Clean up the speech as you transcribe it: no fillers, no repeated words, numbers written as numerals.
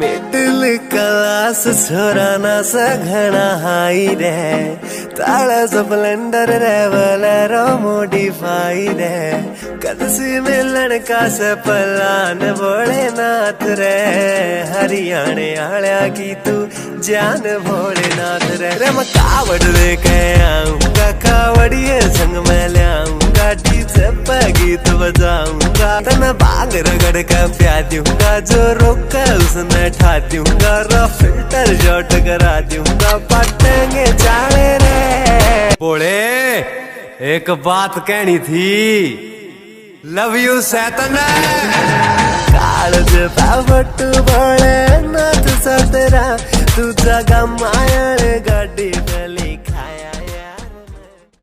middle class छोराना सघना high रे ताळा Splendor रेवलर modify रे कदसी मिलन का से पलान भोलेनाथ रे हरियाणे आळ्या की तू जान भोलेनाथ रे मैं कावड़ लेके आऊंगा कावड़िए संग में ले आऊंगा डीजे पे गीत बजाऊंगा तना भाग रगड़ कर प्यार दूंगा जो रोका उसने ठा दूंगा रा फिल्टर शॉट करा दूंगा पटेंगे चाले रे बोले एक बात कहनी थी लव यू सैतन काळज पावट बोले नाथ सतरा तुझा गा मायाळ